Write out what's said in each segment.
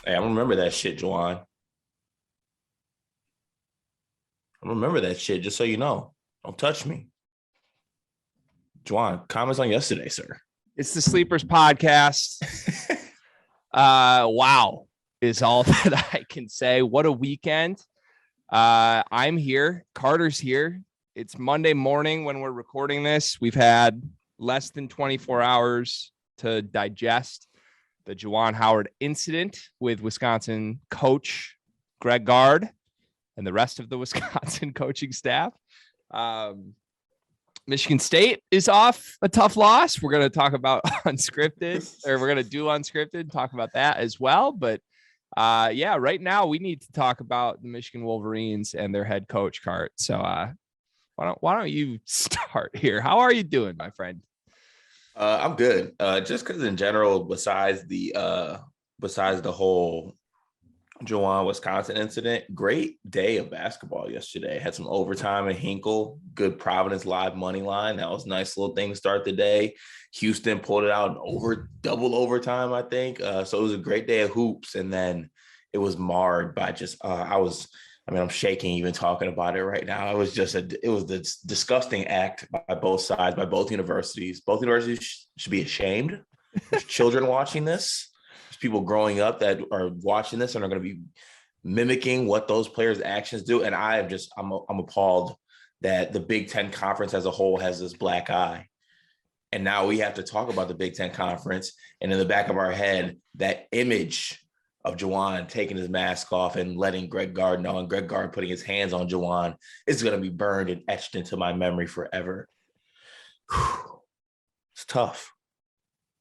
Hey, I remember that shit, Juwan. I remember that shit, just so you know. Don't touch me. Juwan, comments on yesterday, sir. It's the Sleepers podcast. Wow is all that I can say. What a weekend. I'm here. Carter's here. It's Monday morning when we're recording this. We've had less than 24 hours to digest the Juwan Howard incident with Wisconsin coach Greg Gard and the rest of the Wisconsin coaching staff. Michigan State is off a tough loss. We're going to talk about unscripted, or we're going to do unscripted, talk about that as well. But right now we need to talk about the Michigan Wolverines and their head coach, Cart. So why don't you start here? How are you doing, my friend? I'm good. Just because in general, besides the whole Juwan Wisconsin incident, great day of basketball yesterday. Had some overtime at Hinkle, good Providence live money line. That was a nice little thing to start the day. Houston pulled it out in double overtime, I think. So it was a great day of hoops, and then it was marred by just I'm shaking even talking about it right now. It was the disgusting act by both sides, by both universities. Both universities should be ashamed. There's children watching this. There's people growing up that are watching this and are going to be mimicking what those players' actions do. And I'm appalled that the Big Ten Conference as a whole has this black eye. And now we have to talk about the Big Ten Conference. And in the back of our head, that image of Juwan taking his mask off and letting Greg Gard know, and Greg Gard putting his hands on Juwan is going to be burned and etched into my memory forever. It's tough.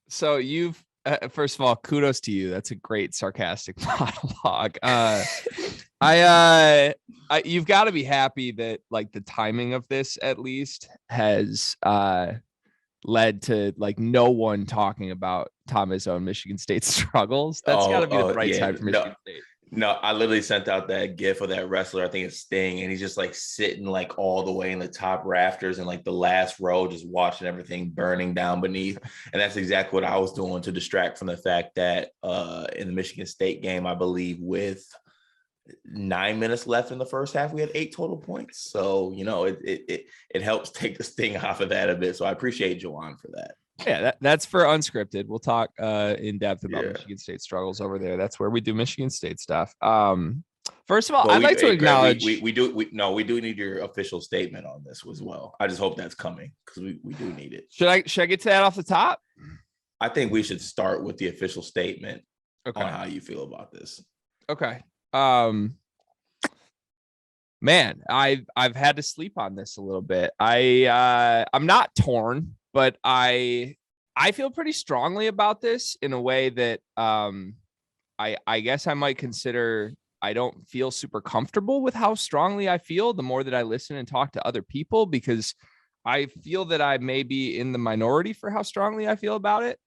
So you've, first of all, kudos to you. That's a great sarcastic monologue. You've got to be happy that like the timing of this at least has led to like no one talking about Tom Izzo and Michigan State struggles. That's got to be the bright side for Michigan State. No, I literally sent out that gif of that wrestler. I think it's Sting, and he's just like sitting like all the way in the top rafters and like the last row, just watching everything burning down beneath. And that's exactly what I was doing to distract from the fact that in the Michigan State game, I believe with 9 minutes left in the first half, we had 8 total points. So, it helps take the sting off of that a bit. So I appreciate Juwan for that. Yeah, that's for unscripted. We'll talk in depth about Michigan State struggles over there. That's where we do Michigan State stuff. First of all, I'd like to acknowledge we do need your official statement on this as well. I just hope that's coming because we do need it. Should I get to that off the top? I think we should start with the official statement on how you feel about this. Okay. Man, I've had to sleep on this a little bit. I'm not torn, but I feel pretty strongly about this in a way that I guess I might consider I don't feel super comfortable with how strongly I feel the more that I listen and talk to other people, because I feel that I may be in the minority for how strongly I feel about it.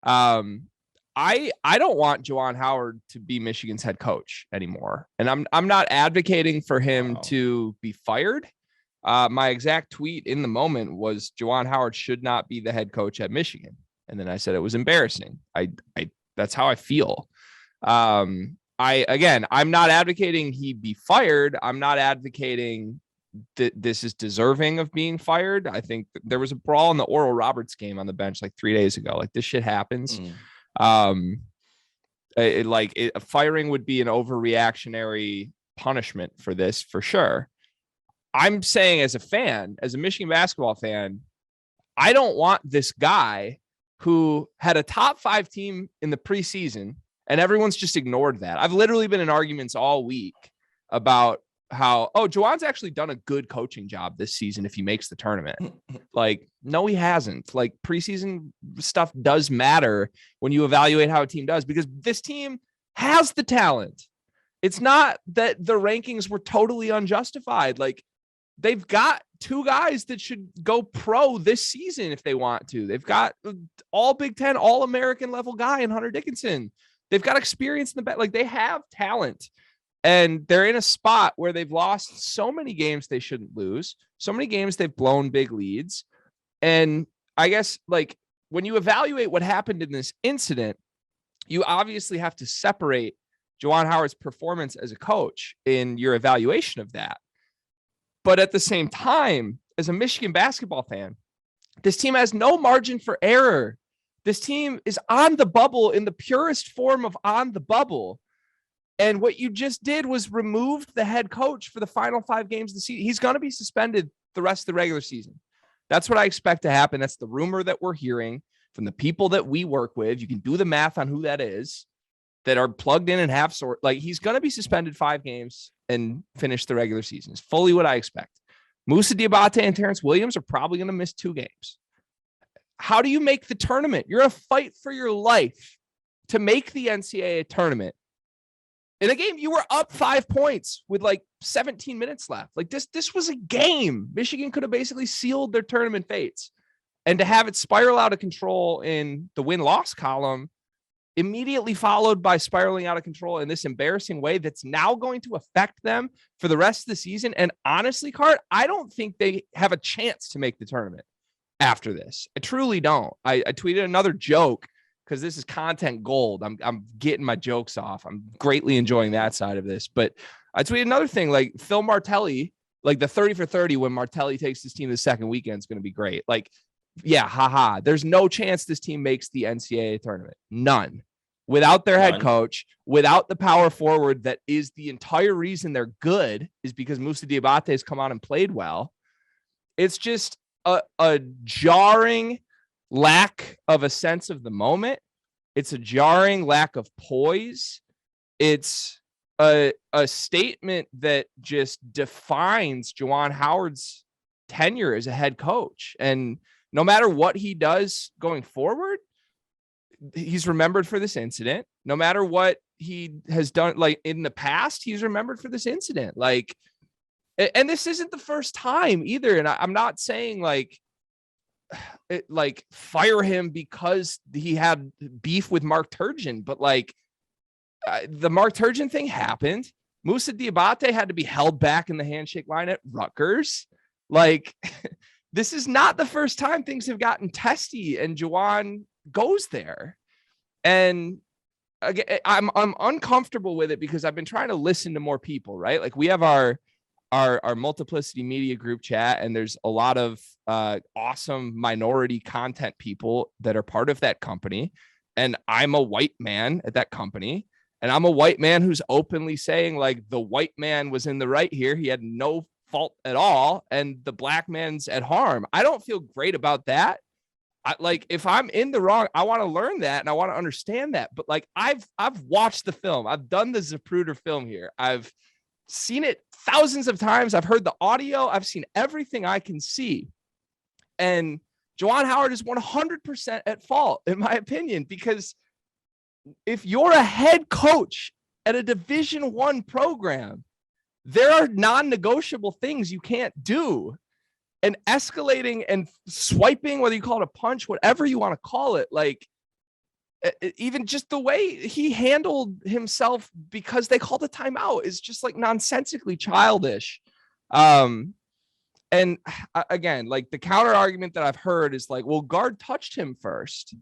I don't want Juwan Howard to be Michigan's head coach anymore. And I'm not advocating for him to be fired. My exact tweet in the moment was Juwan Howard should not be the head coach at Michigan. And then I said it was embarrassing. That's how I feel. I'm not advocating he be fired. I'm not advocating that this is deserving of being fired. I think there was a brawl in the Oral Roberts game on the bench like 3 days ago. Like, this shit happens. A firing would be an overreactionary punishment for this for sure. I'm saying as a Michigan basketball fan, I don't want this guy who had a top 5 team in the preseason and everyone's just ignored that. I've literally been in arguments all week about how, Juwan's actually done a good coaching job this season if he makes the tournament. Like, no, he hasn't. Like, preseason stuff does matter when you evaluate how a team does, because this team has the talent. It's not that the rankings were totally unjustified. Like, they've got 2 guys that should go pro this season if they want to. They've got all Big Ten, all American level guy in Hunter Dickinson. They've got experience in the back. Like, they have talent. And they're in a spot where they've lost so many games they shouldn't lose, so many games they've blown big leads. And I guess, like, when you evaluate what happened in this incident, you obviously have to separate Juwan Howard's performance as a coach in your evaluation of that. But at the same time, as a Michigan basketball fan, this team has no margin for error. This team is on the bubble in the purest form of on the bubble. And what you just did was removed the head coach for the final 5 games of the season. He's going to be suspended the rest of the regular season. That's what I expect to happen. That's the rumor that we're hearing from the people that we work with. You can do the math on who that is, that are plugged in and have sort. Like, he's going to be suspended 5 games and finish the regular season. It's fully what I expect. Moussa Diabate and Terrence Williams are probably going to miss 2 games. How do you make the tournament? You're going to fight for your life to make the NCAA tournament. In a game, you were up 5 points with like 17 minutes left. Like, this was a game. Michigan could have basically sealed their tournament fates. And to have it spiral out of control in the win-loss column, immediately followed by spiraling out of control in this embarrassing way that's now going to affect them for the rest of the season. And honestly, Cart, I don't think they have a chance to make the tournament after this. I truly don't. I tweeted another joke because this is content gold. I'm getting my jokes off. I'm greatly enjoying that side of this. But I tweeted another thing, like Phil Martelli, like the 30 for 30 when Martelli takes his team the second weekend is going to be great. Like, yeah, haha. There's no chance this team makes the NCAA tournament. None. Without their head coach, without the power forward that is the entire reason they're good is because Moussa Diabate has come on and played well. It's just a jarring lack of a sense of the moment. It's a jarring lack of poise. It's a statement that just defines Juwan Howard's tenure as a head coach. And no matter what he does going forward, he's remembered for this incident. No matter what he has done, like in the past, he's remembered for this incident. Like, and this isn't the first time either. And I'm not saying like fire him because he had beef with Mark Turgeon, but like the Mark Turgeon thing happened. Moussa Diabate had to be held back in the handshake line at Rutgers. Like, this is not the first time things have gotten testy and Juwan goes there. And again, I'm uncomfortable with it because I've been trying to listen to more people, right? Like, we have our Multiplicity Media group chat, and there's a lot of awesome minority content people that are part of that company. And I'm a white man at that company, and I'm a white man who's openly saying like the white man was in the right here. He had no fault at all, and the black man's at harm. I don't feel great about that. Like, if I'm in the wrong, I want to learn that and I want to understand that. But like, I've watched the film. I've done the Zapruder film here. I've seen it thousands of times. I've heard the audio. I've seen everything I can see. And Juwan Howard is 100% at fault, in my opinion, because if you're a head coach at a Division I program, there are non-negotiable things you can't do. And escalating and swiping, whether you call it a punch, whatever you want to call it, like even just the way he handled himself because they called a timeout is just like nonsensically childish. And again, like the counter argument that I've heard is like, well, guard touched him first.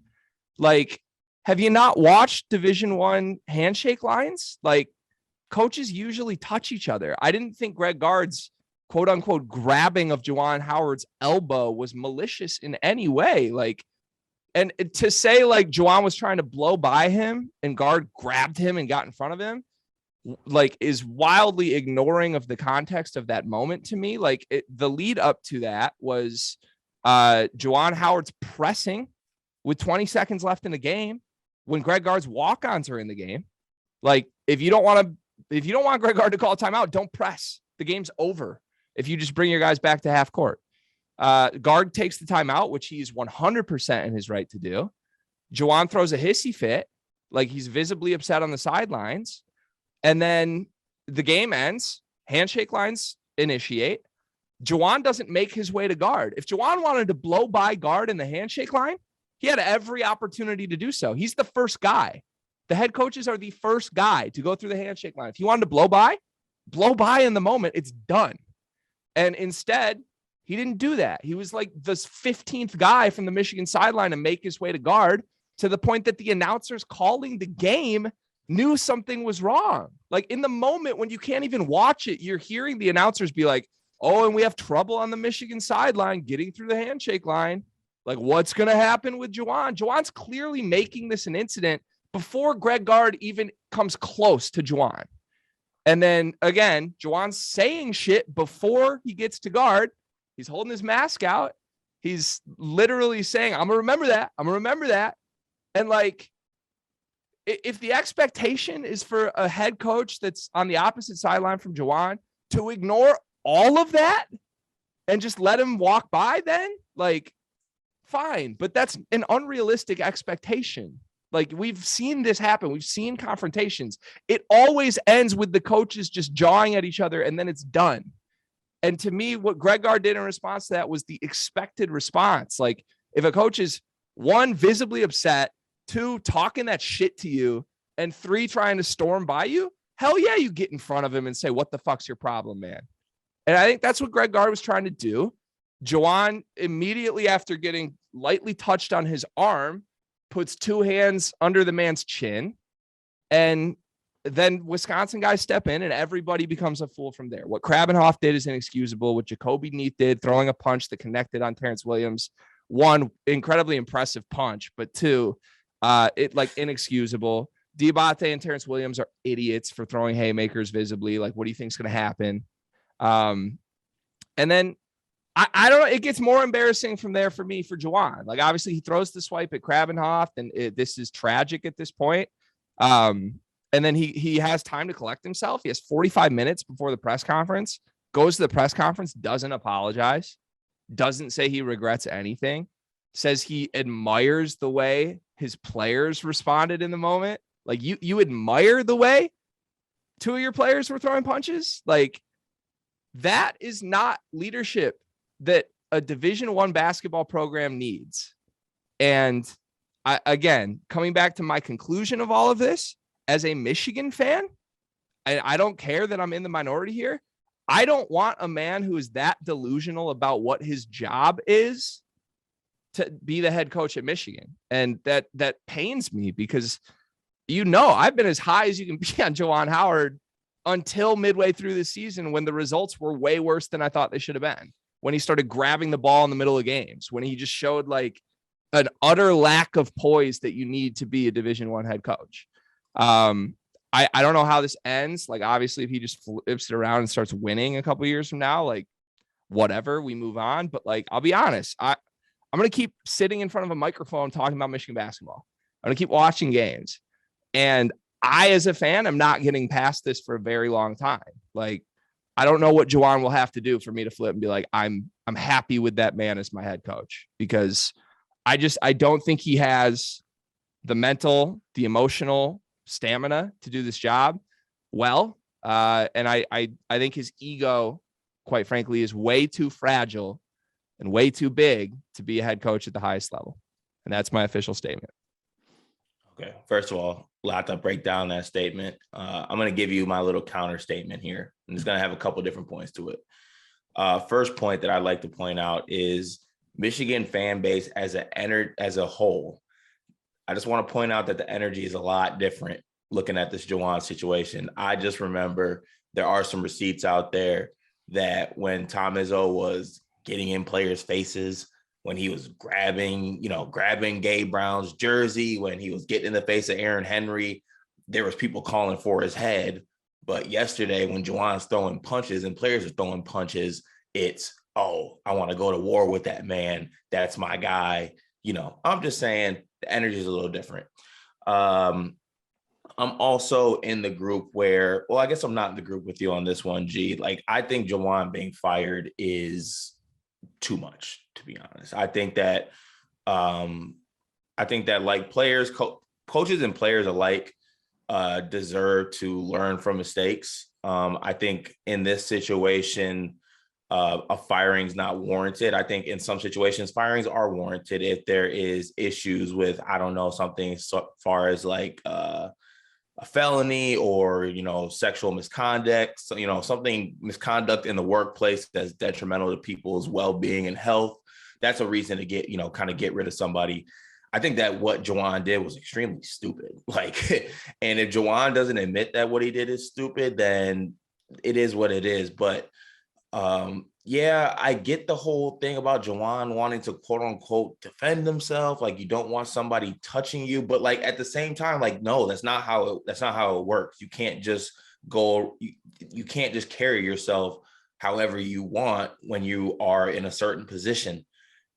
Like, have you not watched Division I handshake lines? Like, coaches usually touch each other. I didn't think Greg Gard's quote unquote grabbing of Juwan Howard's elbow was malicious in any way. Like, and to say like Juwan was trying to blow by him and Gard grabbed him and got in front of him, like, is wildly ignoring of the context of that moment to me. Like, the lead up to that was Juwan Howard's pressing with 20 seconds left in the game when Greg Gard's walk-ons are in the game. Like, if you don't want Greg Gard to call a timeout, don't press. The game's over if you just bring your guys back to half court. Gard takes the timeout, which he's 100% in his right to do. Juwan throws a hissy fit, like he's visibly upset on the sidelines. And then the game ends. Handshake lines initiate. Juwan doesn't make his way to Gard. If Juwan wanted to blow by Gard in the handshake line, he had every opportunity to do so. He's the first guy. The head coaches are the first guy to go through the handshake line. If he wanted to blow by in the moment, it's done. And instead, he didn't do that. He was like the 15th guy from the Michigan sideline to make his way to Gard, to the point that the announcers calling the game knew something was wrong. Like in the moment when you can't even watch it, you're hearing the announcers be like, oh, and we have trouble on the Michigan sideline getting through the handshake line. Like, what's going to happen with Juwan? Juwan's clearly making this an incident before Greg Gard even comes close to Juwan. And then again, Juwan's saying shit before he gets to Gard. He's holding his mask out. He's literally saying, I'm going to remember that. I'm going to remember that. And like, if the expectation is for a head coach that's on the opposite sideline from Juwan to ignore all of that and just let him walk by, then like, fine. But that's an unrealistic expectation. Like we've seen this happen. We've seen confrontations. It always ends with the coaches just jawing at each other and then it's done. And to me, what Greg Gard did in response to that was the expected response. Like if a coach is one, visibly upset, two, talking that shit to you, and three, trying to storm by you, hell yeah, you get in front of him and say, what the fuck's your problem, man? And I think that's what Greg Gard was trying to do. Juwan, immediately after getting lightly touched on his arm, puts two hands under the man's chin, and then Wisconsin guys step in and everybody becomes a fool from there. What Krabenhoff did is inexcusable. What Jacoby Neath did, throwing a punch that connected on Terrence Williams, one, incredibly impressive punch, but two, it like inexcusable. Diabate and Terrence Williams are idiots for throwing haymakers visibly. Like, what do you think is going to happen? And then I don't know. It gets more embarrassing from there for me for Juwan. Like, obviously, he throws the swipe at Krabenhoff, and this is tragic at this point. And then he has time to collect himself. He has 45 minutes before the press conference, goes to the press conference, doesn't apologize, doesn't say he regrets anything, says he admires the way his players responded in the moment. Like, you admire the way two of your players were throwing punches? Like, that is not leadership that a Division I basketball program needs. And again, coming back to my conclusion of all of this, as a Michigan fan, I don't care that I'm in the minority here. I don't want a man who is that delusional about what his job is to be the head coach at Michigan. And that pains me because, I've been as high as you can be on Juwan Howard until midway through the season when the results were way worse than I thought they should have been. When he started grabbing the ball in the middle of games, when he just showed like an utter lack of poise that you need to be a Division I head coach. I don't know how this ends. Like, obviously, if he just flips it around and starts winning a couple years from now, like, whatever, we move on. But like, I'll be honest, I'm going to keep sitting in front of a microphone talking about Michigan basketball. I'm going to keep watching games. And I, as a fan, am not getting past this for a very long time. Like, I don't know what Juwan will have to do for me to flip and be like, I'm happy with that man as my head coach, because I don't think he has the mental, the emotional stamina to do this job well. And I think his ego, quite frankly, is way too fragile and way too big to be a head coach at the highest level. And that's my official statement. Okay. First of all, a lot to break down that statement. I'm going to give you my little counter statement here. And it's going to have a couple different points to it. First point that I'd like to point out is Michigan fan base as a whole. I just want to point out that the energy is a lot different looking at this Juwan situation. I just remember there are some receipts out there that when Tom Izzo was getting in players' faces, when he was grabbing Gabe Brown's jersey, when he was getting in the face of Aaron Henry, there was people calling for his head. But yesterday, when Juwan's throwing punches and players are throwing punches, it's, oh, I want to go to war with that man. That's my guy. I'm just saying the energy is a little different. I'm also in the group where, well, I guess I'm not in the group with you on this one, G. Like, I think Juwan being fired is too much, to be honest. I think that like players, coaches and players alike deserve to learn from mistakes. I think in this situation, a firing is not warranted. I think in some situations, firings are warranted if there is issues with, I don't know, something so far as like a felony or, sexual misconduct, something misconduct in the workplace that's detrimental to people's well-being and health. That's a reason to get rid of somebody. I think that what Juwan did was extremely stupid. Like, and if Juwan doesn't admit that what he did is stupid, then it is what it is. But yeah, I get the whole thing about Juwan wanting to quote unquote defend himself. Like, you don't want somebody touching you, but like at the same time, like, no, that's not how it works. You can't just you can't just carry yourself however you want when you are in a certain position.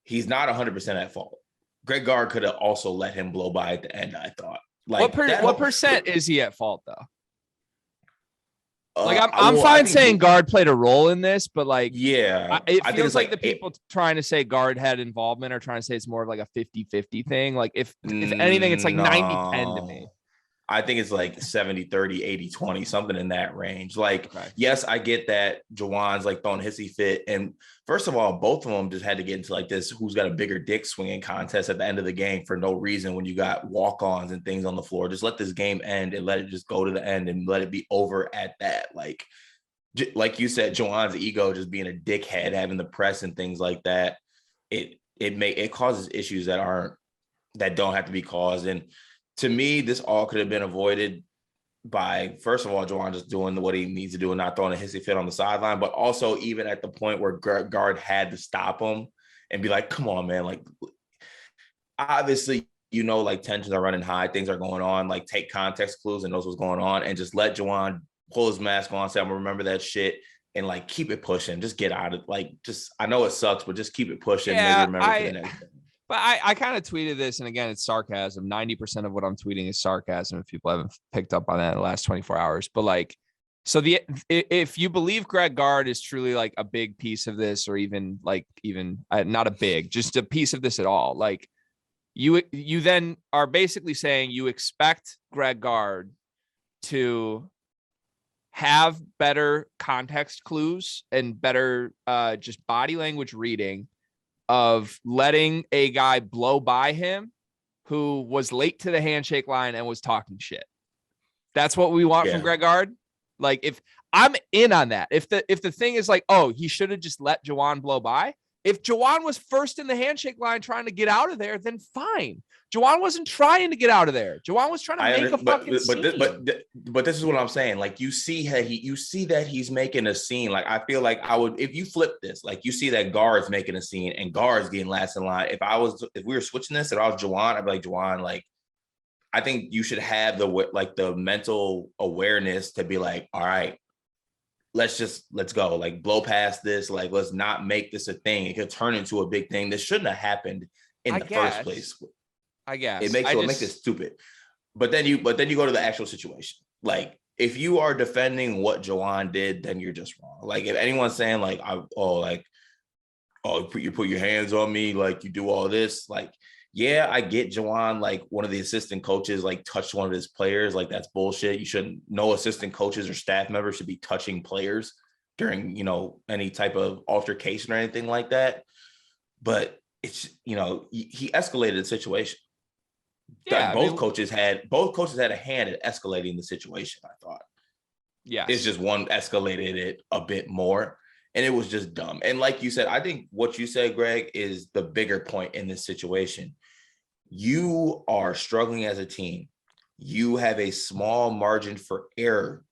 He's not 100% at fault. Greg Gard could have also let him blow by at the end, I thought. Like, what percent is he at fault though? Like I'm fine saying Gard played a role in this, but like, yeah, it feels like the people trying to say Gard had involvement are trying to say it's more of like a 50-50 thing. Like if anything, it's like 90-10 to me. I think it's like 70-30, 80-20, something in that range. Like, yes, I get that Juwan's like throwing hissy fit. And first of all, both of them just had to get into like this who's got a bigger dick swinging contest at the end of the game for no reason when you got walk-ons and things on the floor. Just let this game end and let it just go to the end and let it be over at that. Like you said, Juwan's ego just being a dickhead, having the press and things like that. It causes issues that don't have to be caused. And to me, this all could have been avoided by, first of all, Juwan just doing what he needs to do and not throwing a hissy fit on the sideline, but also even at the point where Gard had to stop him and be like, come on, man. Like, obviously, like tensions are running high, things are going on, like take context clues and knows what's going on and just let Juwan pull his mask on, say, I'm gonna remember that shit and like keep it pushing. Just get out of I know it sucks, but just keep it pushing. Yeah, maybe remember for the next day. But I kind of tweeted this, and again, it's sarcasm. 90% of what I'm tweeting is sarcasm. If people haven't picked up on that in the last 24 hours, but like, so if you believe Greg Gard is truly like a big piece of this, or even not a big, just a piece of this at all, like you then are basically saying you expect Greg Gard to have better context clues and better just body language reading of letting a guy blow by him who was late to the handshake line and was talking shit. That's what we want from Greg Gard. Like, if I'm in on that, if the thing is like, oh, he should have just let Juwan blow by. If Juwan was first in the handshake line trying to get out of there, then fine. Juwan wasn't trying to get out of there. Juwan was trying to make a fucking scene. But this is what I'm saying. Like, you see that he's making a scene. Like, I feel like if you flip this, like you see that Gard's making a scene and Gard's getting last in line. If we were switching this and I was Juwan, I'd be like, Juwan, like, I think you should have the mental awareness to be like, all right, let's go, like, blow past this. Like, let's not make this a thing. It could turn into a big thing. This shouldn't have happened in the first place. I guess it makes it stupid. But then you go to the actual situation. Like, if you are defending what Juwan did, then you're just wrong. Like, if anyone's saying like, you put your hands on me, like you do all this, like, yeah, I get Juwan, like one of the assistant coaches, like touched one of his players. Like, that's bullshit. No assistant coaches or staff members should be touching players during, any type of altercation or anything like that. But it's, he escalated the situation. Yeah, both coaches had a hand at escalating the situation, I thought. Yeah. It's just one escalated it a bit more. And it was just dumb. And like you said, I think what you said, Greg, is the bigger point in this situation. You are struggling as a team. You have a small margin for error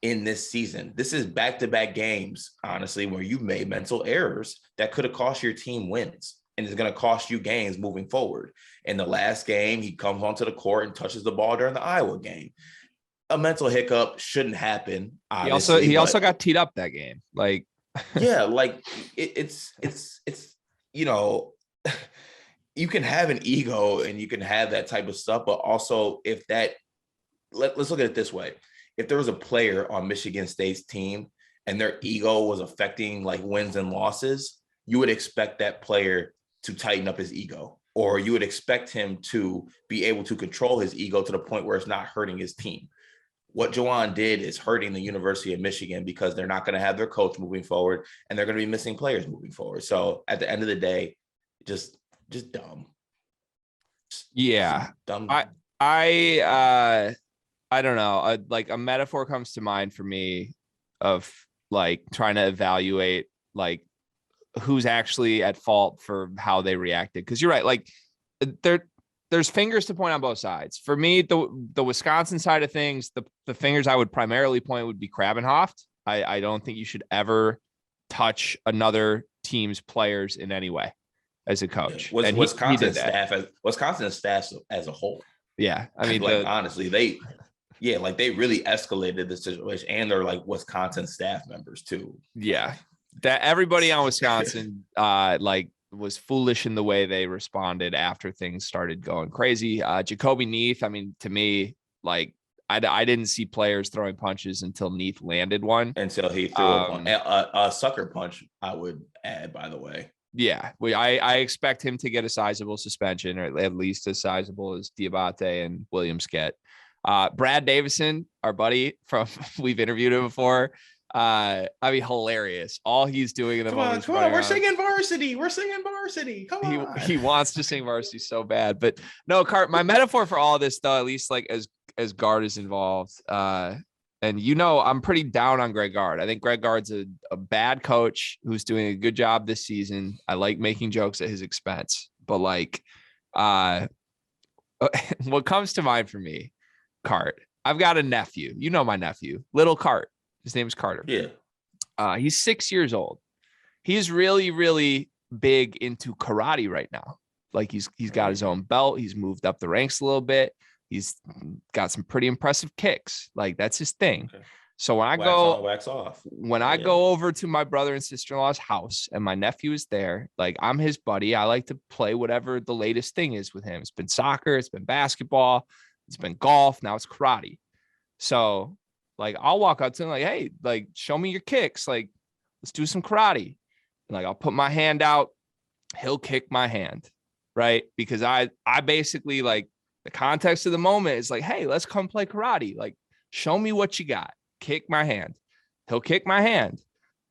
in this season. This is back-to-back games, honestly, where you've made mental errors that could have cost your team wins. And it's going to cost you games moving forward. In the last game, he comes onto the court and touches the ball during the Iowa game. A mental hiccup shouldn't happen. He also got teed up that game. Like, yeah, like it's you can have an ego and you can have that type of stuff, but also let's look at it this way. If there was a player on Michigan State's team and their ego was affecting like wins and losses, you would expect that player to tighten up his ego, or you would expect him to be able to control his ego to the point where it's not hurting his team. What Juwan did is hurting the University of Michigan because they're not going to have their coach moving forward and they're going to be missing players moving forward. So at the end of the day, just dumb. Yeah. Dumb. I don't know. Like, a metaphor comes to mind for me of like trying to evaluate like who's actually at fault for how they reacted. Cause you're right. Like, there's fingers to point on both sides. For me, the Wisconsin side of things, the fingers I would primarily point would be Krabenhoft. I don't think you should ever touch another team's players in any way as a coach. Was and Wisconsin staff as a whole. Yeah. I mean, like honestly, they really escalated the situation, and they're like Wisconsin staff members too. Yeah. That everybody on Wisconsin was foolish in the way they responded after things started going crazy. Jacoby Neath, I mean, to me, like I didn't see players throwing punches until Neath landed one. Until he threw a sucker punch, I would add, by the way. Yeah, I expect him to get a sizable suspension, or at least as sizable as Diabate and Williams get. Brad Davison, our buddy from we've interviewed him before. I mean, hilarious. All he's doing in the moment. Come on, we're singing varsity. Come on. He wants to sing varsity so bad, but no, Cart. My metaphor for all of this, though, at least like as Gard is involved, and I'm pretty down on Greg Gard. I think Greg Gard's a bad coach who's doing a good job this season. I like making jokes at his expense, but like, what comes to mind for me, Cart? I've got a nephew. You know my nephew, little Cart. His name is Carter. Yeah. He's 6 years old. He's really, really big into karate right now. Like he's got his own belt. He's moved up the ranks a little bit. He's got some pretty impressive kicks. Like that's his thing. Okay. So when I wax off. When I go over to my brother and sister-in-law's house and my nephew is there, like I'm his buddy. I like to play whatever the latest thing is with him. It's been soccer. It's been basketball. It's been golf. Now it's karate. So like I'll walk up to him like, hey, like show me your kicks. Like let's do some karate. And like I'll put my hand out. He'll kick my hand, right? Because I basically like the context of the moment is like, hey, let's come play karate. Like show me what you got. Kick my hand. He'll kick my hand.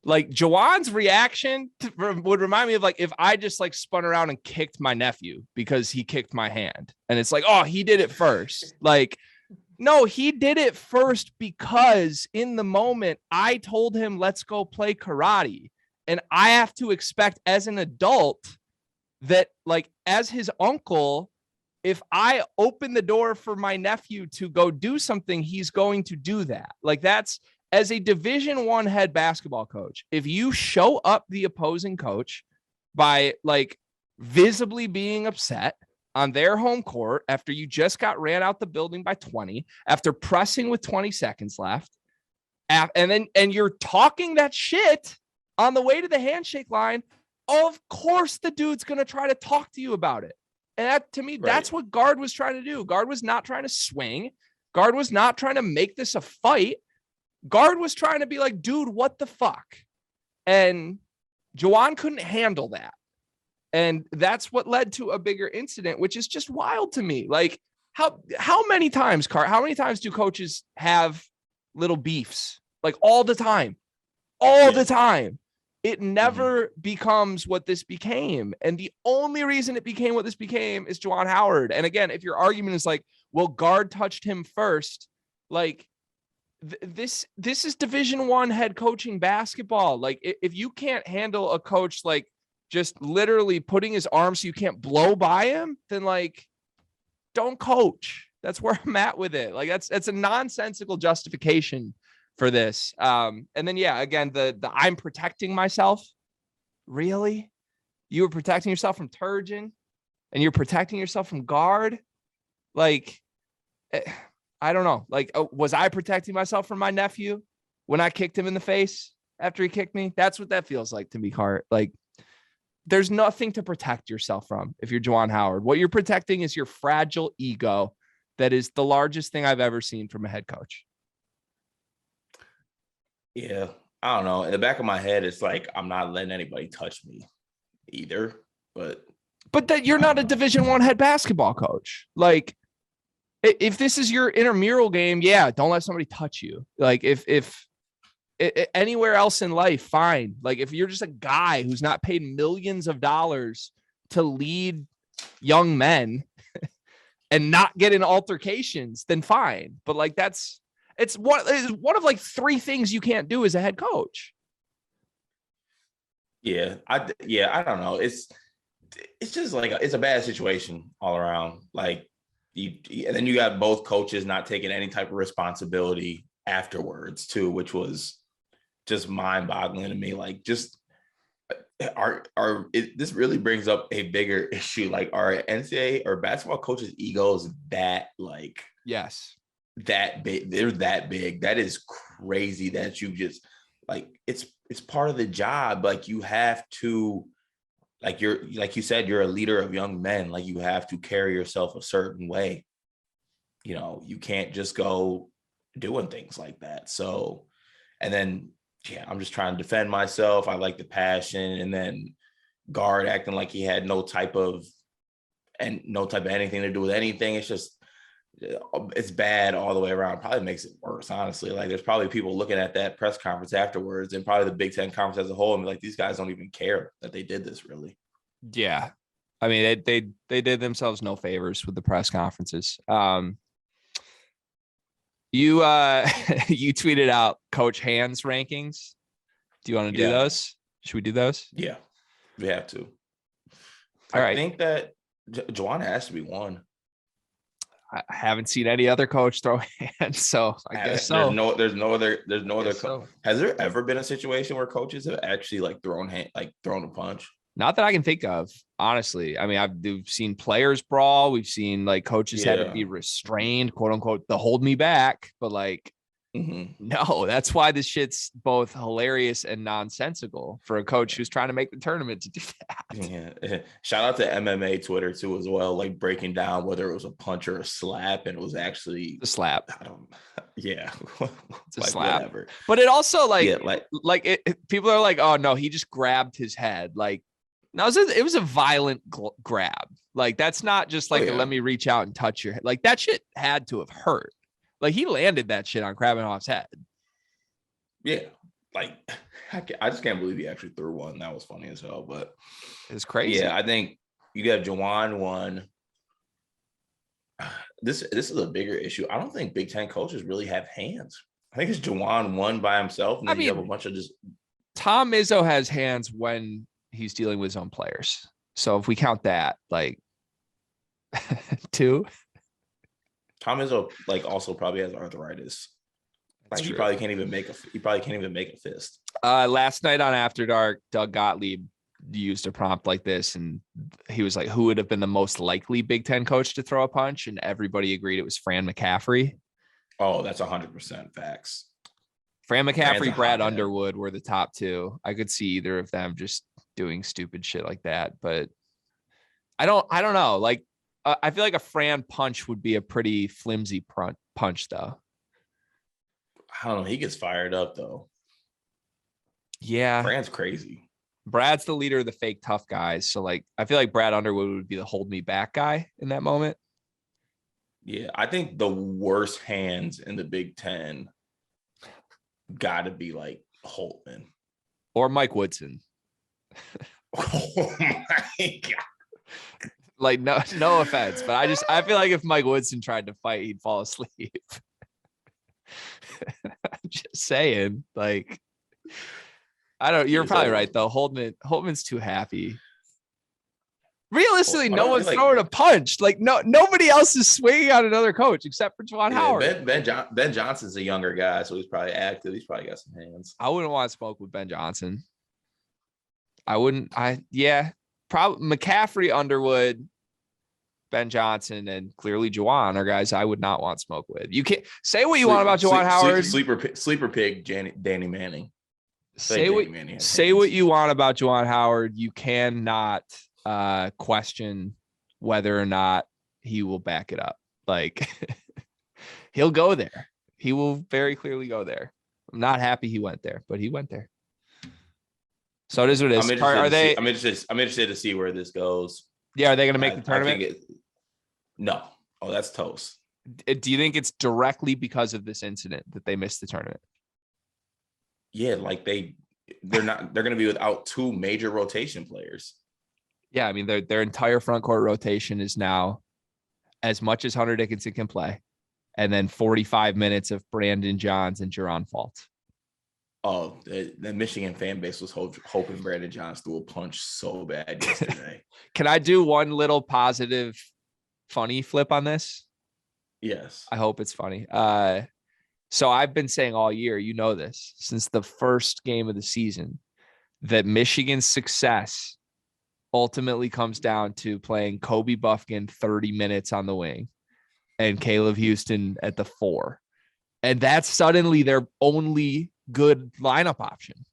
Like Juwan's reaction would remind me of like if I just like spun around and kicked my nephew because he kicked my hand. And it's like, oh, he did it first. Like, no, he did it first because in the moment I told him, let's go play karate. And I have to expect as an adult that like as his uncle, if I open the door for my nephew to go do something, he's going to do that. Like that's as a Division I head basketball coach. If you show up the opposing coach by like visibly being upset on their home court after you just got ran out the building by 20, after pressing with 20 seconds left, and you're talking that shit on the way to the handshake line, of course the dude's going to try to talk to you about it. And that, to me, that's what Gard was trying to do. Gard was not trying to swing. Gard was not trying to make this a fight. Gard was trying to be like, dude, what the fuck? And Juwan couldn't handle that. And that's what led to a bigger incident, which is just wild to me. Like how many times, Cart, how many times do coaches have little beefs? Like all the time, the time. It never becomes what this became. And the only reason it became what this became is Juwan Howard. And again, if your argument is like, well, Gard touched him first, like this is Division I head coaching basketball. Like if you can't handle a coach, like just literally putting his arm so you can't blow by him, then like, don't coach. That's where I'm at with it. Like that's a nonsensical justification for this. And then, yeah, again, the I'm protecting myself. Really? You were protecting yourself from Turgeon and you're protecting yourself from Gard? Like, I don't know. Like, was I protecting myself from my nephew when I kicked him in the face after he kicked me? That's what that feels like to me, Cart. Like, there's nothing to protect yourself from if you're Juwan Howard. What you're protecting is your fragile ego. That is the largest thing I've ever seen from a head coach. Yeah, I don't know. In the back of my head, it's like I'm not letting anybody touch me either. But that you're not a Division I head basketball coach. Like, if this is your intramural game, yeah, don't let somebody touch you. Like, if anywhere else in life, fine. Like, if you're just a guy who's not paid millions of dollars to lead young men and not get in altercations, then fine. But like, it's one of like three things you can't do as a head coach. Yeah, I don't know. it's just like it's a bad situation all around. Like and then you got both coaches not taking any type of responsibility afterwards too, which was just mind-boggling to me. Like, just this really brings up a bigger issue. Like, are NCAA or basketball coaches' egos that like yes that big? They're that big. That is crazy. That you just like it's part of the job. Like, you have to. Like, like you said, you're a leader of young men. Like, you have to carry yourself a certain way. You can't just go doing things like that. So, and then, yeah, I'm just trying to defend myself. I like the passion. And then guard acting like he had no type of anything to do with anything. It's just, it's bad all the way around. Probably makes it worse, honestly. Like, there's probably people looking at that press conference afterwards and probably the Big Ten conference as a whole and be like, these guys don't even care that they did this, really. Yeah. I mean, they did themselves no favors with the press conferences. You you tweeted out Coach Hand's rankings. Do you want to do those? Should we do those? Yeah, we have to. All right. I think that Juwan has to be one. I haven't seen any other coach throw hands, so I guess so. There's no other. Has there ever been a situation where coaches have actually like thrown a punch? Not that I can think of, honestly. I mean, we've seen players brawl. We've seen like coaches had to be restrained, quote unquote, to hold me back. But like, no, that's why this shit's both hilarious and nonsensical for a coach who's trying to make the tournament to do that. Yeah. Shout out to MMA Twitter too, as well, like breaking down whether it was a punch or a slap, and it was actually a slap. Yeah, it's a slap. Whatever. But it also people are like, oh no, he just grabbed his head. Like, no, it was a violent grab. Like, that's not just like let me reach out and touch your head. Like, that shit had to have hurt. Like, he landed that shit on Krabbenoff's head. Yeah. Like, I just can't believe he actually threw one. That was funny as hell, but it's crazy. Yeah, I think you got Juwan one. This is a bigger issue. I don't think Big Ten coaches really have hands. I think it's Juwan one by himself, and then you have a bunch of just. Tom Izzo has hands when he's dealing with his own players. So if we count that, like, 2. Tom Izzo also probably has arthritis. Like, he probably can't even make a fist. Last night on After Dark, Doug Gottlieb used a prompt like this, and he was like, who would have been the most likely Big Ten coach to throw a punch? And everybody agreed it was Fran McCaffrey. Oh, that's 100% facts. Fran McCaffrey, Brad Underwood were the top 2. I could see either of them just doing stupid shit like that, but I don't know. Like, I feel like a Fran punch would be a pretty flimsy punch, though. I don't know. He gets fired up, though. Yeah. Fran's crazy. Brad's the leader of the fake tough guys. So, like, I feel like Brad Underwood would be the hold me back guy in that moment. Yeah. I think the worst hands in the Big Ten got to be, like, Holtman. Or Mike Woodson. Oh, my God. Like, no offense, but I feel like if Mike Woodson tried to fight, he'd fall asleep. I'm just saying, like, you're probably right though. Holtman's too happy. Realistically, no one's throwing a punch. Like, nobody else is swinging on another coach except for Juwan Howard. Ben Johnson's a younger guy, so he's probably active. He's probably got some hands. I wouldn't want to smoke with Ben Johnson. Probably McCaffrey, Underwood, Ben Johnson, and clearly Juwan are guys I would not want smoke with. You can't say what you want about Juwan Howard. Sleeper pig, Danny Manning. Say what you want about Juwan Howard. You cannot question whether or not he will back it up. Like, he'll go there. He will very clearly go there. I'm not happy he went there, but he went there. So it is what it is. I'm interested to see where this goes. Yeah, are they going to make the tournament? No. Oh, that's toast. Do you think it's directly because of this incident that they missed the tournament? Yeah, like they're going to be without 2 major rotation players. Yeah, I mean, their entire front court rotation is now as much as Hunter Dickinson can play, and then 45 minutes of Brandon Johns and Jaron Fault. Oh, the Michigan fan base was hoping Brandon Johns threw a punch so bad yesterday. Can I do one little positive, funny flip on this? Yes. I hope it's funny. So I've been saying all year, you know this, since the first game of the season, that Michigan's success ultimately comes down to playing Kobe Buffkin 30 minutes on the wing and Caleb Houston at the 4. And that's suddenly their only good lineup option.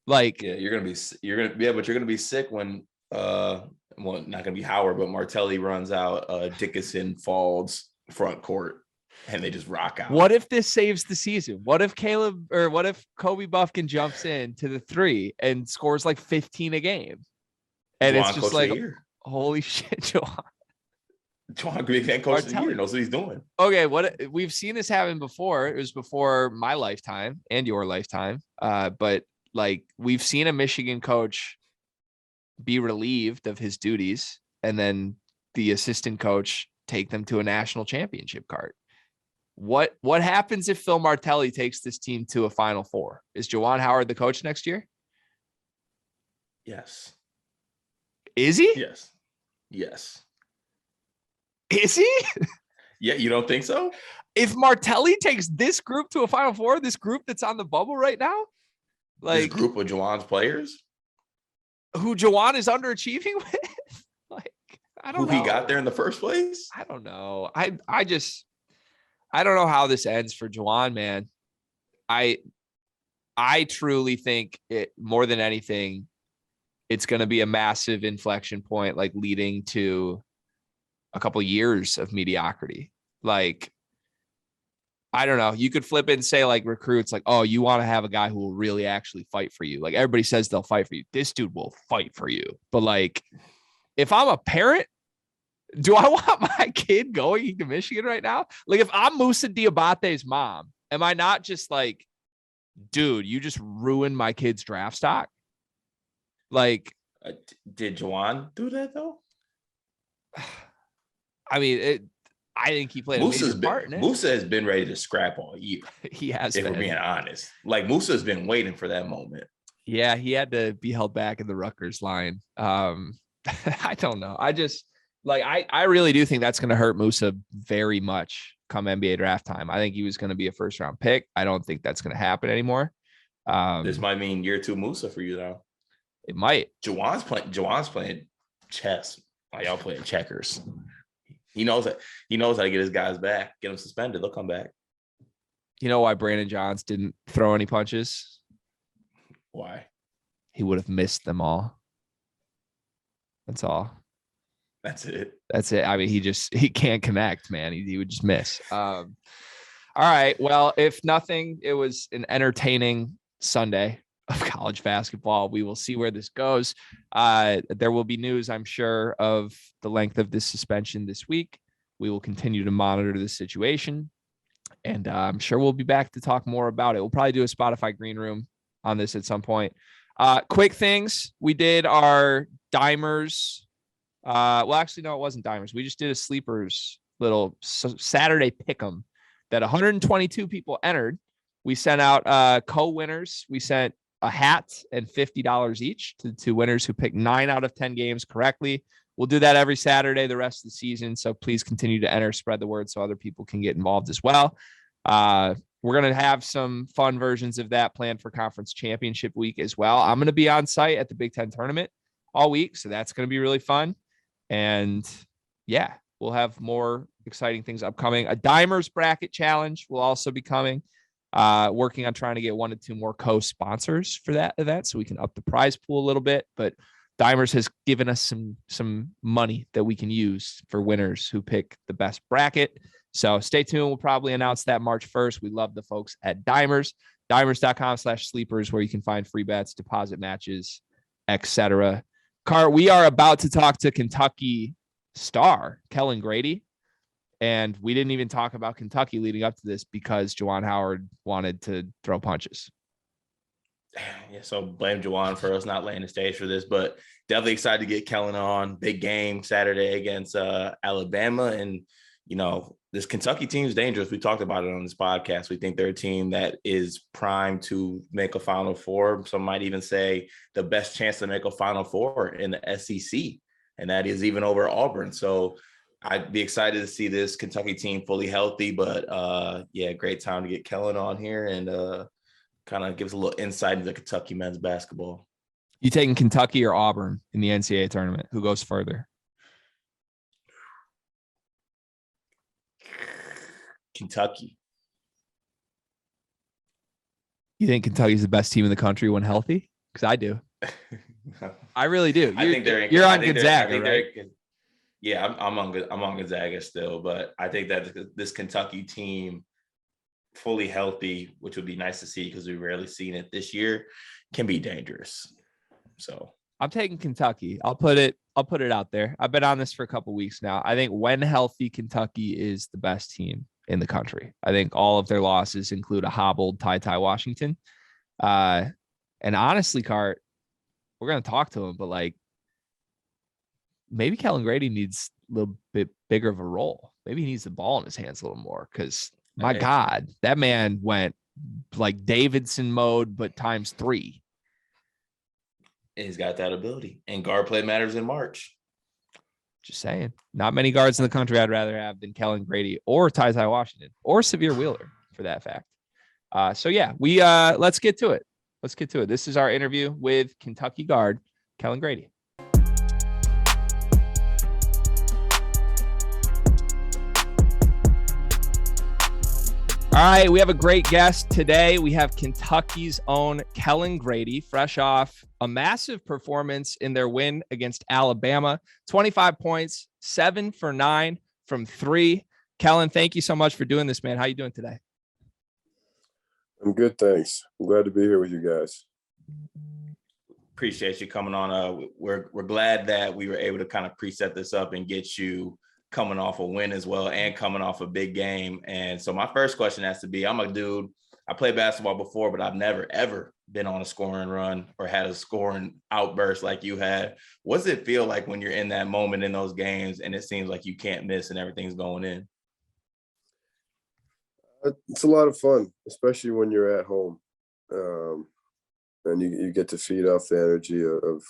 Like, yeah, but you're gonna be sick when well, not gonna be Howard, but Martelli runs out, Dickinson falls front court, and they just rock out. What if this saves the season? What if Kobe Buffkin jumps in to the 3 and scores like 15 a game? And Juwan, it's just like, holy shit, Juwan. Juwan, big fan coach of the year, knows what he's doing. Okay, we've seen this happen before. It was before my lifetime and your lifetime. But like we've seen a Michigan coach be relieved of his duties and then the assistant coach take them to a national championship card. What happens if Phil Martelli takes this team to a Final Four? Is Juwan Howard the coach next year? Yes. Is he? Yes. Yes. Is he? Yeah, you don't think so? If Martelli takes this group to a Final Four, this group that's on the bubble right now, like this group of Juwan's players, who Juwan is underachieving with, like I don't know. Who he got there in the first place? I don't know. I don't know how this ends for Juwan, man. I truly think it more than anything, it's going to be a massive inflection point, like leading to a couple years of mediocrity. Like, I don't know. You could flip it and say like recruits, like, oh, you want to have a guy who will really actually fight for you. Like everybody says they'll fight for you. This dude will fight for you. But like, if I'm a parent, do I want my kid going to Michigan right now? Like if I'm Musa Diabate's mom, am I not just like, dude, you just ruined my kid's draft stock? Like, did Juwan do that though? I mean, I think he played a major part in it. Musa has been ready to scrap all year. He has if been. we're being honest. Like Musa's been waiting for that moment. Yeah, he had to be held back in the Rutgers line. I don't know. I really do think that's going to hurt Musa very much come NBA draft time. I think he was going to be a first round pick. I don't think that's going to happen anymore. This might mean year 2 Musa for you though. It might. Juwan's playing chess. Like y'all playing checkers. He knows how to get his guys back, get them suspended. They'll come back. You know why Brandon Johns didn't throw any punches? Why? He would have missed them all. That's all. That's it. I mean, he can't connect, man. He would just miss. All right. Well, if nothing, it was an entertaining Sunday of college basketball. We will see where this goes. There will be news, I'm sure, of the length of this suspension this week. We will continue to monitor the situation, and I'm sure we'll be back to talk more about it. We'll probably do a Spotify green room on this at some point. Quick things. We did our Dimers. Well, actually, no, it wasn't Dimers. We just did a Sleepers little Saturday pick'em that 122 people entered. We sent out co-winners. We sent a hat and $50 each to 2 winners who picked 9 out of 10 games correctly. We'll do that every Saturday the rest of the season. So please continue to enter, spread the word so other people can get involved as well. We're going to have some fun versions of that planned for conference championship week as well. I'm going to be on site at the Big Ten tournament all week. So that's going to be really fun. And yeah, we'll have more exciting things upcoming. A Dimers bracket challenge will also be coming. Working on trying to get 1 to 2 more co-sponsors for that event so we can up the prize pool a little bit. But Dimers has given us some money that we can use for winners who pick the best bracket. So stay tuned. We'll probably announce that March 1st. We love the folks at Dimers. Dimers.com/sleepers, where you can find free bets, deposit matches, etc. Car, we are about to talk to Kentucky star Kellan Grady. And we didn't even talk about Kentucky leading up to this because Juwan Howard wanted to throw punches. Yeah, so blame Juwan for us not laying the stage for this, but definitely excited to get Kellan on. Big game Saturday against Alabama. And, this Kentucky team is dangerous. We talked about it on this podcast. We think they're a team that is primed to make a Final Four. Some might even say the best chance to make a Final Four in the SEC, and that is even over Auburn. So I'd be excited to see this Kentucky team fully healthy. But great time to get Kellan on here and kind of gives a little insight into Kentucky men's basketball. You taking Kentucky or Auburn in the NCAA tournament? Who goes further? Kentucky. You think Kentucky's the best team in the country when healthy? Because I do. I really do. You're on Gonzaga, right? Yeah, I'm on Gonzaga still, but I think that this Kentucky team, fully healthy, which would be nice to see because we've rarely seen it this year, can be dangerous. So I'm taking Kentucky. I'll put it out there. I've been on this for a couple of weeks now. I think when healthy, Kentucky is the best team in the country. I think all of their losses include a hobbled Ty Washington. And honestly, Cart, we're going to talk to him, but like maybe Kellan Grady needs a little bit bigger of a role. Maybe he needs the ball in his hands a little more because my God, that man went like Davidson mode, but times 3. He's got that ability, and guard play matters in March. Just saying, not many guards in the country I'd rather have than Kellan Grady or Ty Washington or Severe Wheeler for that fact. We let's get to it. This is our interview with Kentucky guard Kellan Grady. All right, we have a great guest today. We have Kentucky's own Kellan Grady, fresh off a massive performance in their win against Alabama. 25 points, 7 for 9 from 3. Kellan, thank you so much for doing this, man. How you doing today? I'm good, thanks. I'm glad to be here with you guys. Appreciate you coming on. We're glad that we were able to kind of preset this up and get you coming off a win as well and coming off a big game. And so my first question has to be, I'm a dude, I played basketball before, but I've never, ever been on a scoring run or had a scoring outburst like you had. What does it feel like when you're in that moment in those games and it seems like you can't miss and everything's going in? It's a lot of fun, especially when you're at home. And you get to feed off the energy of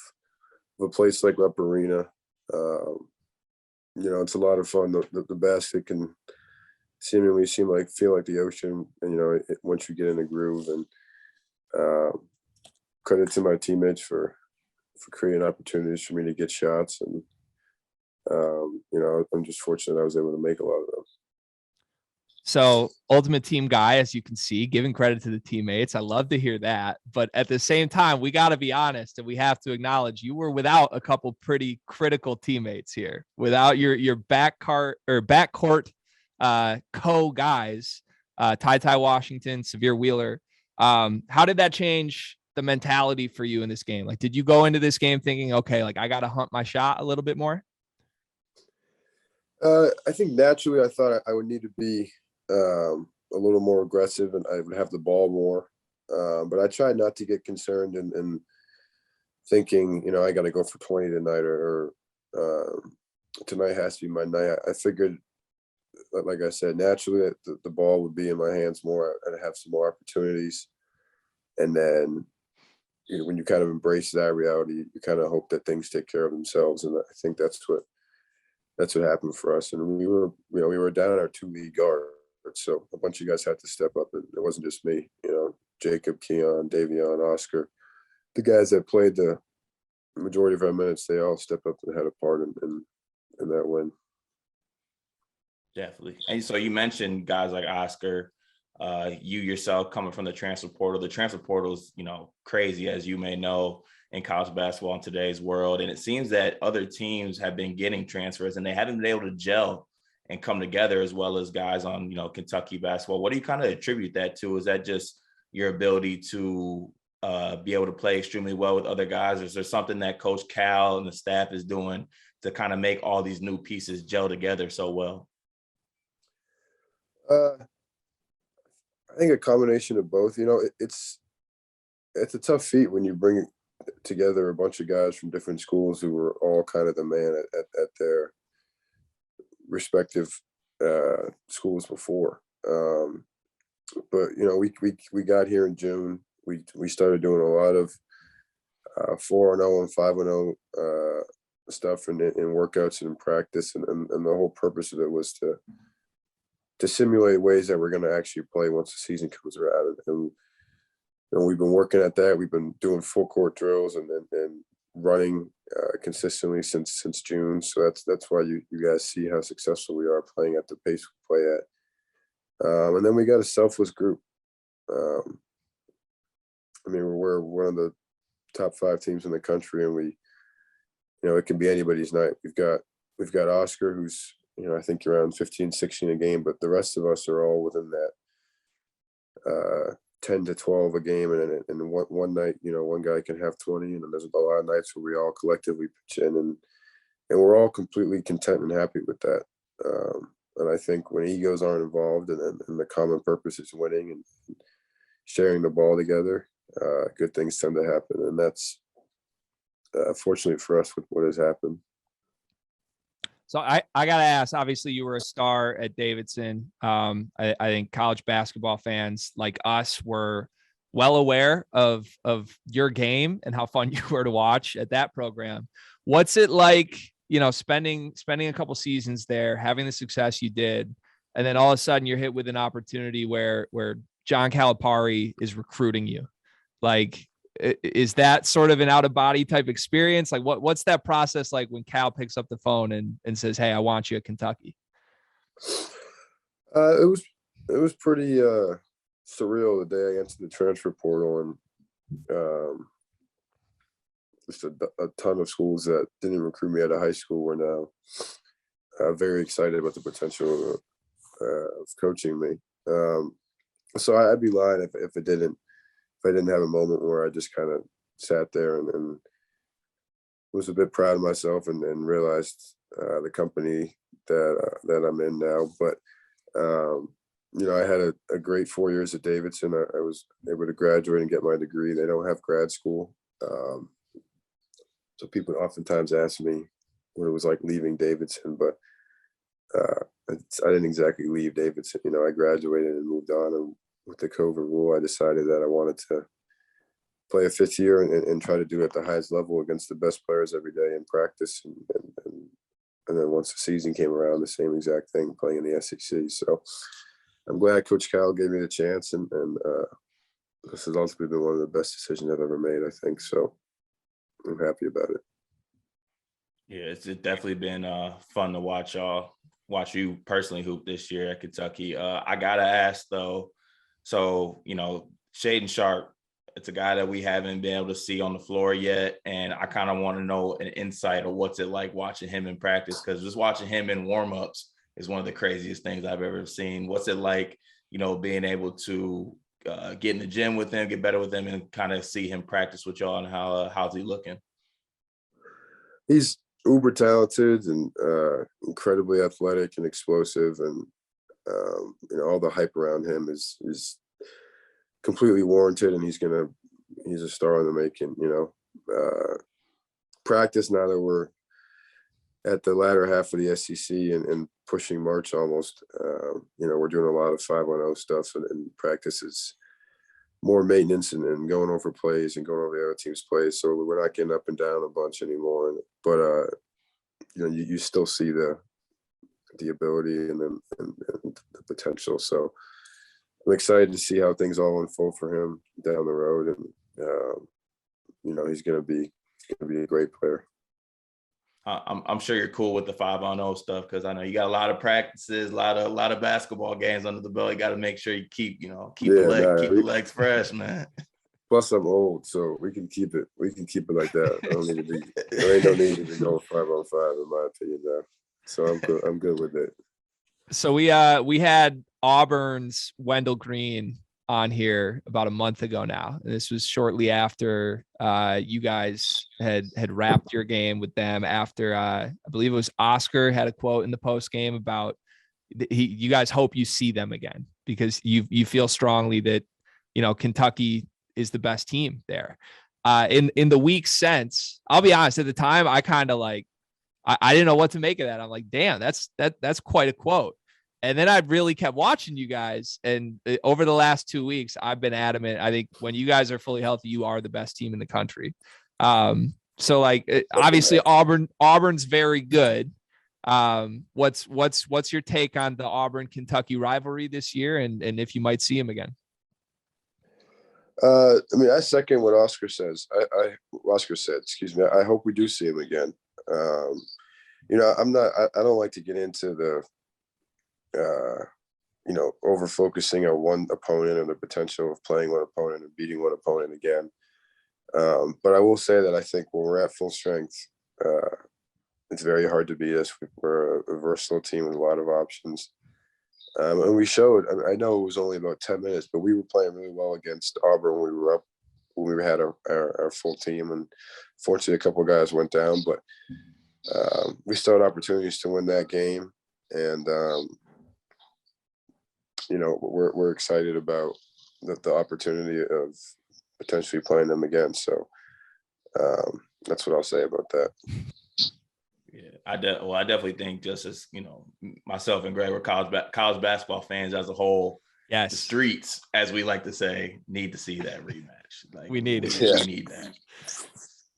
a place like Rupp Arena. It's a lot of fun. The basket can seemingly feel like the ocean, and once you get in the groove. And credit to my teammates for creating opportunities for me to get shots, and I'm just fortunate I was able to make a lot of them. So ultimate team guy, as you can see, giving credit to the teammates. I love to hear that. But at the same time, we got to be honest and we have to acknowledge you were without a couple pretty critical teammates here, without your backcourt co-guys, Ty Washington, Severe Wheeler. How did that change the mentality for you in this game? Like, did you go into this game thinking, okay, like I got to hunt my shot a little bit more? I think naturally I thought I would need to be a little more aggressive and I would have the ball more. But I tried not to get concerned and thinking, I got to go for 20 tonight or tonight has to be my night. I figured, like I said, naturally that the ball would be in my hands more and have some more opportunities. And then, when you kind of embrace that reality, you kind of hope that things take care of themselves. And I think that's what happened for us. And we were down our 2 lead guards. So a bunch of guys had to step up, and it wasn't just me, Jacob, Keon, Davion, Oscar, the guys that played the majority of our minutes, they all stepped up and had a part in that win. Definitely. And so you mentioned guys like Oscar, you yourself coming from the transfer portal. The transfer portal is, crazy, as you may know, in college basketball in today's world. And it seems that other teams have been getting transfers and they haven't been able to gel and come together as well as guys on, Kentucky basketball. What do you kind of attribute that to? Is that just your ability to be able to play extremely well with other guys? Or is there something that Coach Cal and the staff is doing to kind of make all these new pieces gel together so well? I think a combination of both. It's a tough feat when you bring together a bunch of guys from different schools who were all kind of the man at their respective schools before. But we got here in June. We started doing a lot of 4-0 and 5-0 stuff and workouts and in practice, and the whole purpose of it was to simulate ways that we're going to actually play once the season comes around. And we've been working at that. We've been doing full court drills and running consistently since June. So that's why you guys see how successful we are playing at the pace we play at. And then we got a selfless group. We're one of the top 5 teams in the country, and it can be anybody's night. We've got Oscar, who's, I think around 15, 16 a game, but the rest of us are all within that 10 to 12 a game. And one night, one guy can have 20, and then there's a lot of nights where we all collectively pitch in, and we're all completely content and happy with that. And I think when egos aren't involved and the common purpose is winning and sharing the ball together, good things tend to happen. And that's fortunately for us with what has happened. So I got to ask, obviously you were a star at Davidson. I think college basketball fans like us were well aware of your game and how fun you were to watch at that program. What's it like, spending a couple seasons there, having the success you did, and then all of a sudden you're hit with an opportunity where John Calipari is recruiting you? Like, is that sort of an out of body type experience? Like what's that process like when Cal picks up the phone and says, "Hey, I want you at Kentucky"? It was pretty surreal the day I entered the transfer portal, and just a ton of schools that didn't recruit me out of high school were now very excited about the potential of coaching me. So I'd be lying if I didn't have a moment where I just kind of sat there and was a bit proud of myself and realized the company that I'm in now. But I had a great 4 years at Davidson. I was able to graduate and get my degree. They don't have grad school, so people oftentimes ask me what it was like leaving Davidson, but I didn't exactly leave Davidson. I graduated and moved on, and with the COVID rule, I decided that I wanted to play a 5th year and try to do it at the highest level against the best players every day in practice. And then once the season came around, the same exact thing, playing in the SEC. So I'm glad Coach Cal gave me the chance, and this has ultimately been one of the best decisions I've ever made, I think. So I'm happy about it. Yeah, it's definitely been fun to watch you personally hoop this year at Kentucky. I gotta ask though, so Shaedon Sharpe, it's a guy that we haven't been able to see on the floor yet, and I kind of want to know an insight of what's it like watching him in practice, because just watching him in warmups is one of the craziest things I've ever seen. What's it like, being able to get in the gym with him, get better with him, and kind of see him practice with y'all, and how's he looking? He's uber talented and incredibly athletic and explosive, and all the hype around him is completely warranted, and he's a star in the making. Practice now that we're at the latter half of the SEC and pushing March almost, we're doing a lot of 5-on-0 stuff, and practice is more maintenance and going over plays and going over the other team's plays. So we're not getting up and down a bunch anymore. But you still see the ability and the potential. So I'm excited to see how things all unfold for him down the road, and he's going to be a great player. I'm sure you're cool with the 5-on-0 stuff, because I know you got a lot of practices, a lot of basketball games under the belt. You got to make sure you keep the legs fresh, man. Plus, I'm old, so we can keep it. We can keep it like that. There ain't no need to go 5-on-5 in my opinion, though. So I'm good with it. So we had Auburn's Wendell Green on here about a month ago now. And this was shortly after you guys had wrapped your game with them, after I believe it was Oscar had a quote in the post game about you guys hope you see them again, because you feel strongly that Kentucky is the best team there. In the weeks since, I'll be honest, at the time I kind of I didn't know what to make of that. I'm like, damn, that's quite a quote. And then I really kept watching you guys. And over the last 2 weeks, I've been adamant. I think when you guys are fully healthy, you are the best team in the country. So like, obviously Auburn's very good. What's your take on the Auburn Kentucky rivalry this year, and if you might see him again? I mean, I second what Oscar says. Oscar said, excuse me. I hope we do see him again. You know, I don't like to get into the, you know, over focusing on one opponent and the potential of playing one opponent and beating one opponent again. But I will say that I think when we're at full strength, it's very hard to beat us. We're a versatile team with a lot of options. And we showed, I know it was only about 10 minutes, but we were playing really well against Auburn when we were up, when we had our full team. And fortunately, a couple of guys went down, but we still had opportunities to win that game. And, you know, we're excited about the opportunity of potentially playing them again. So that's what I'll say about that. Yeah, I definitely think, just as, you know, myself and Greg were college basketball fans as a whole. Yes. The streets, as we like to say, need to see that rematch. Like, we need it. We need that.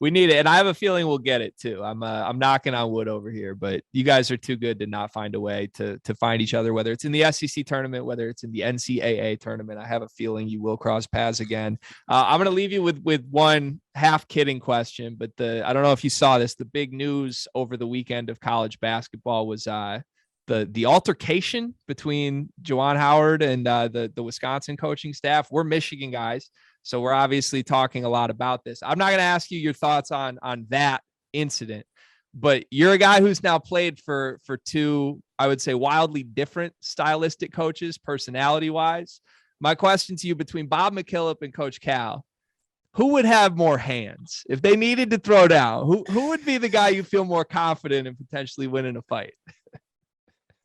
We need it, and I have a feeling we'll get it too. I'm knocking on wood over here, but you guys are too good to not find a way to find each other, whether it's in the SEC tournament, whether it's in the NCAA tournament. I have a feeling you will cross paths again. I'm going to leave you with one half kidding question, but I don't know if you saw this. The big news over the weekend of college basketball was the altercation between Juwan Howard and the Wisconsin coaching staff. We're Michigan guys, so we're obviously talking a lot about this. I'm not going to ask you your thoughts on that incident, but you're a guy who's now played for two, I would say, wildly different stylistic coaches, personality-wise. My question to you, between Bob McKillop and Coach Cal, who would have more hands if they needed to throw down? Who would be the guy you feel more confident in potentially winning a fight?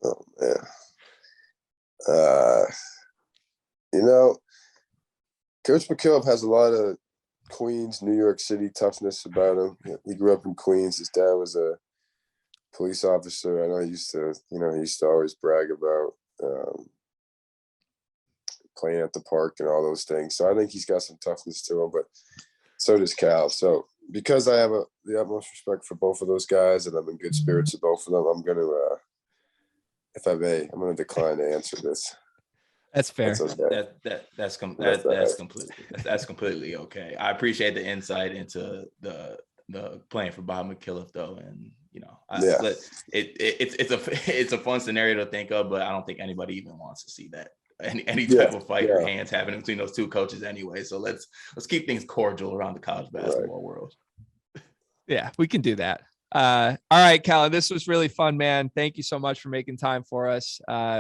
Oh, man. You know, Coach McKillop has a lot of Queens, New York City toughness about him. He grew up in Queens. His dad was a police officer. I know he used to always brag about playing at the park and all those things. So I think he's got some toughness to him, but so does Cal. So because I have the utmost respect for both of those guys and I'm in good spirits with both of them, I'm going to, if I may, I'm going to decline to answer this. That's fair. That's okay. That's completely okay. I appreciate the insight into the playing for Bob McKillop, though, and you know, it's a fun scenario to think of, but I don't think anybody even wants to see that any type of fight or hands happening between those two coaches anyway. So let's keep things cordial around the college basketball world. Yeah, we can do that. All right, Kellan, this was really fun, man. Thank you so much for making time for us.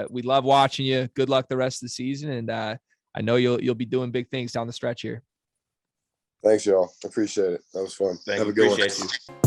We love watching you. Good luck the rest of the season, and I know you'll be doing big things down the stretch here. Thanks, y'all. Appreciate it. That was fun. Have a good one. Appreciate you.